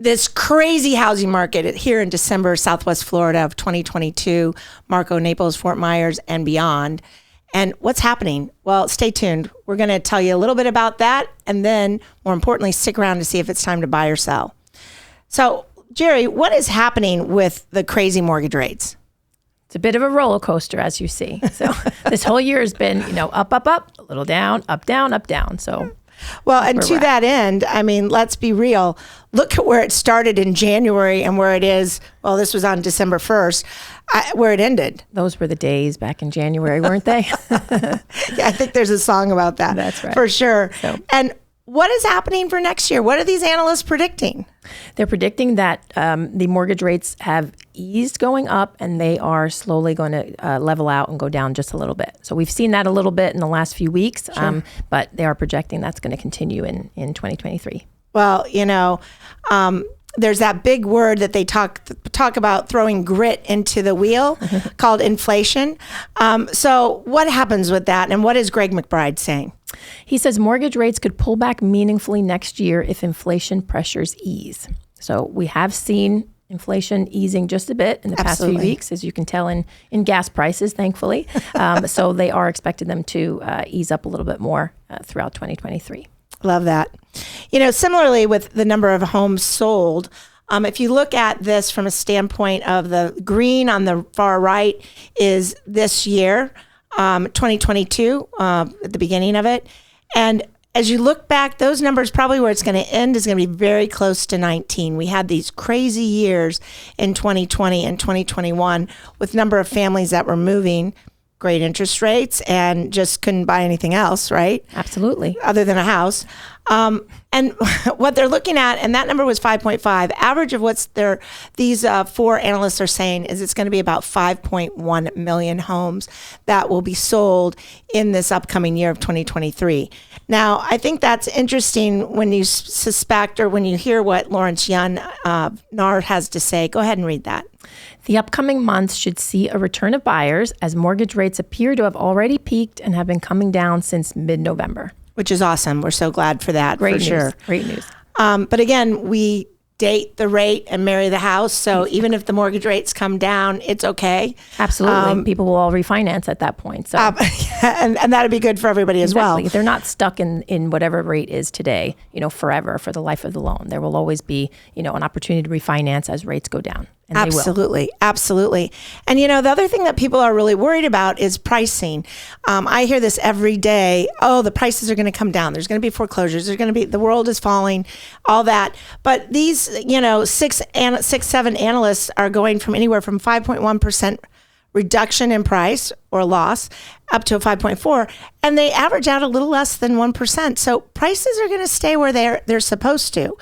this crazy housing market here in December, Southwest Florida of 2022, Marco, Naples, Fort Myers, and beyond. And what's happening? Well, stay tuned. We're going to tell you a little bit about that. And then, more importantly, stick around to see if it's time to buy or sell. So, Jerry, what is happening with the crazy mortgage rates? It's a bit of a roller coaster, as you see. So this whole year has been, up, up, up, a little down, up, down, up, down. So, well, and to that end, I mean, let's be real. Look at where it started in January and where it is. Well, this was on December 1st, where it ended. Those were the days back in January, weren't they? Yeah, I think there's a song about that. That's right. For sure. So. And what is happening for next year? What are these analysts predicting? They're predicting that the mortgage rates have eased going up, and they are slowly going to level out and go down just a little bit. So we've seen that a little bit in the last few weeks, sure. But they are projecting that's going to continue in 2023. Well, there's that big word that they talk about, throwing grit into the wheel, called inflation. So what happens with that, and what is Greg McBride saying? He says mortgage rates could pull back meaningfully next year if inflation pressures ease. So we have seen inflation easing just a bit in the past few weeks, as you can tell in gas prices, thankfully. So they are expecting them to ease up a little bit more throughout 2023. Love that. Similarly with the number of homes sold, if you look at this from a standpoint of the green on the far right is this year, 2022, at the beginning of it. And as you look back, those numbers, probably where it's going to end is going to be very close to 19. We had these crazy years in 2020 and 2021 with number of families that were moving, great interest rates, and just couldn't buy anything else, right? Absolutely. Other than a house. And what they're looking at, and that number was 5.5. Average of these four analysts are saying is it's going to be about 5.1 million homes that will be sold in this upcoming year of 2023. Now, I think that's interesting when you suspect or when you hear what Lawrence Yun Nard has to say. Go ahead and read that. The upcoming months should see a return of buyers as mortgage rates appear to have already peaked and have been coming down since mid-November. Which is awesome. We're so glad for that. Great for news. Sure. Great news. But again, we date the rate and marry the house. So even if the mortgage rates come down, it's okay. Absolutely. People will all refinance at that point. So and that'd be good for everybody as well. They're not stuck in whatever rate is today, forever for the life of the loan. There will always be, an opportunity to refinance as rates go down. And absolutely. Absolutely. And, the other thing that people are really worried about is pricing. I hear this every day. Oh, the prices are going to come down. There's going to be foreclosures. The world is falling, all that. But these, 7 analysts are going from anywhere from 5.1% reduction in price or loss up to a 5.4, and they average out a little less than 1%. So prices are going to stay where they're supposed to.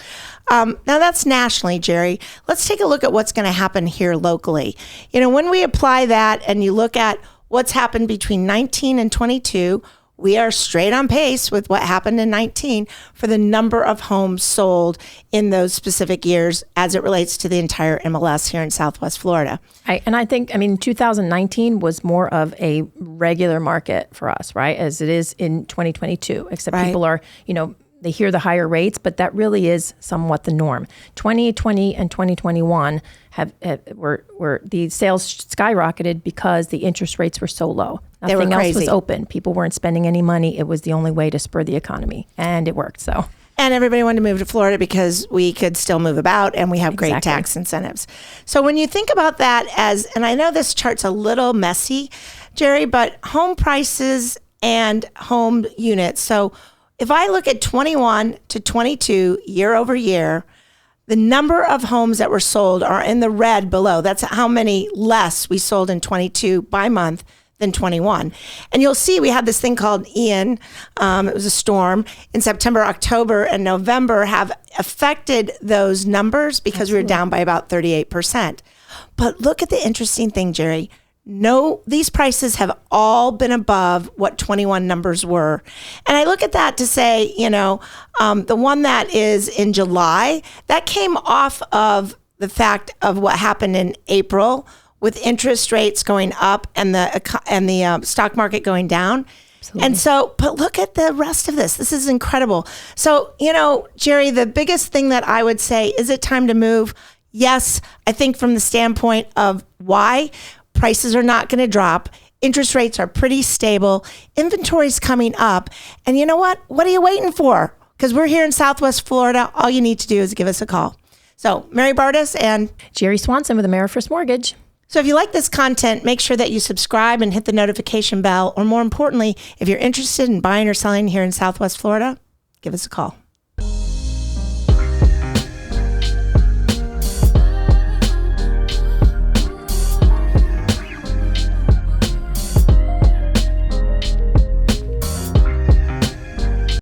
Now that's nationally, Jerry. Let's take a look at what's going to happen here locally. When we apply that and you look at what's happened between 19 and 22, we are straight on pace with what happened in 19 for the number of homes sold in those specific years as it relates to the entire MLS here in Southwest Florida. I think 2019 was more of a regular market for us, right? As it is in 2022, except right. People are, they hear the higher rates, but that really is somewhat the norm. 2020 and 2021 were the sales skyrocketed because the interest rates were so low. Nothing else was open. People weren't spending any money. It was the only way to spur the economy, and it worked. So. And everybody wanted to move to Florida because we could still move about and we have great tax incentives. So when you think about that and I know this chart's a little messy, Jerry, but home prices and home units. So if I look at 21 to 22 year over year, the number of homes that were sold are in the red below. That's how many less we sold in 22 by month than 21. And you'll see we had this thing called Ian. It was a storm in September, October, and November have affected those numbers because Absolutely. We were down by about 38%. But look at the interesting thing, Jerry. No, these prices have all been above what 21 numbers were. And I look at that to say, the one that is in July, that came off of the fact of what happened in April with interest rates going up and the stock market going down. Absolutely. And so, but look at the rest of this. This is incredible. So, Jerry, the biggest thing that I would say, is it time to move? Yes, I think from the standpoint of why prices are not going to drop. Interest rates are pretty stable. Inventory's coming up. And you know what? What are you waiting for? Because we're here in Southwest Florida. All you need to do is give us a call. So, Mary Bartos and Jerry Swanson with Amerifirst Mortgage. So if you like this content, make sure that you subscribe and hit the notification bell. Or more importantly, if you're interested in buying or selling here in Southwest Florida, give us a call.